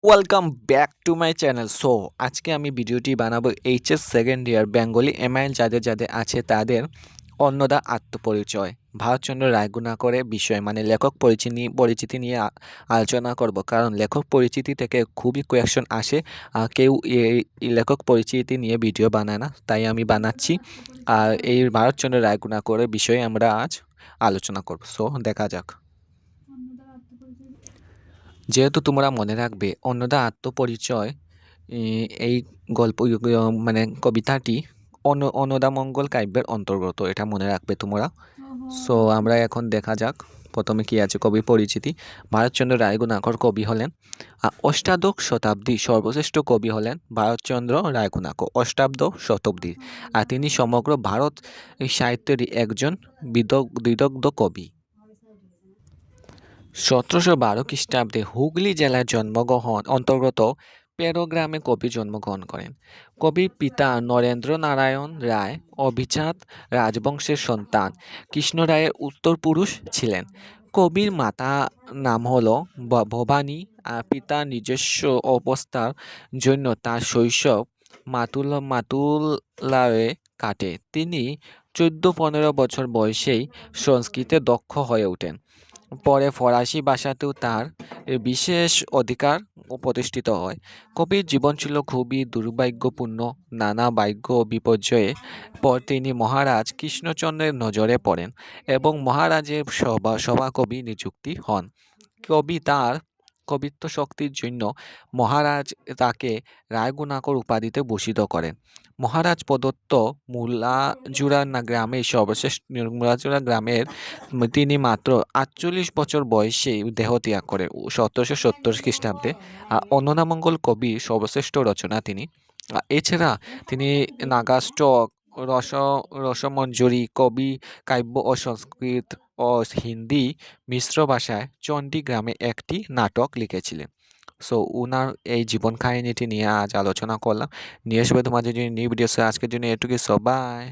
Welcome back to my channel. আজকে আমি ভিডিওটি বানাবো HS second year Bengali MIL যাদের আছে তাদের অন্নদা আত্মপরিচয় ভারতচন্দ্র রায়গুণাকরের বিষয় মানে লেখক পরিচিতি নিয়ে আলোচনা করব, কারণ লেখক পরিচিতি থেকে খুবই কোয়েশ্চন আসে। কেউ এই লেখক পরিচিতি নিয়ে ভিডিও বানায় না, তাই আমি বানাচ্ছি। আর এই ভারতচন্দ্র রায়গুণাকরের বিষয়ে আমরা আজ আলোচনা করব। দেখা যাক। যেহেতু তোমরা মনে রাখবে অন্নদা আত্মপরিচয়, এই গল্প মানে কবিতাটি অন্নদামঙ্গল কাব্যের অন্তর্গত, এটা মনে রাখবে তোমরা। আমরা এখন দেখা যাক প্রথমে কি আছে। কবি পরিচিতি। ভারতচন্দ্র রায়গুণাকর কবি হলেন অষ্টাদশ শতাব্দী সর্বশ্রেষ্ঠ কবি হলেন ভারতচন্দ্র রায়গুণাকর, অষ্টাদশ শতাব্দী। আর তিনি সমগ্র ভারত সাহিত্যেরই একজন বিদগ্ধ কবি। 1712 খ্রিস্টাব্দে হুগলি জেলার অন্তর্গত পেরো গ্রামে কবি জন্মগ্রহণ করেন। কবির পিতা নরেন্দ্র নারায়ণ রায় অভিজাত রাজবংশের সন্তান কৃষ্ণ রায়ের উত্তরপুরুষ ছিলেন। কবির মাতা নাম হলো ভবানী। পিতার নিজস্ব অবস্থার জন্য তার শৈশব মাতুলারে কাটে। তিনি 14-15 বছর বয়সেই সংস্কৃতে দক্ষ হয়ে ওঠেন। পরে ফরাসি ভাষাতেও তার বিশেষ অধিকার প্রতিষ্ঠিত হয়। কবির জীবন ছিল খুবই দুর্ভাগ্যপূর্ণ। নানা ভাগ্য বিপর্যয়ের পর তিনি মহারাজ কৃষ্ণচন্দ্রের নজরে পড়েন এবং মহারাজের সভাকবি নিযুক্তি হন। কবি তার কবিত্ব শক্তির জন্য মহারাজ তাকে রায়গুণাকর উপাধিতে ভূষিত করেন। মহারাজ প্রদত্ত মুলাজুরা গ্রামের তিনি মাত্র 48 বছর বয়সেই দেহত্যাগ করে 1770 খ্রিস্টাব্দে। অন্নদামঙ্গল কবির সর্বশ্রেষ্ঠ রচনা তিনি। এছাড়া তিনি নাগাষ্টক, রস রসমঞ্জরি, কবি কাব্য ও সংস্কৃত ও হিন্দি মিশ্র ভাষায় চণ্ডী গ্রামে একটি নাটক লিখেছিলেন। উনার এই জীবন কাহিনীটি নিয়ে আজ আলোচনা করলাম। নিয়ে আসবে তোমাদের জন্য নিউ ভিডিও। আজকের জন্য এটুকুই। বাই।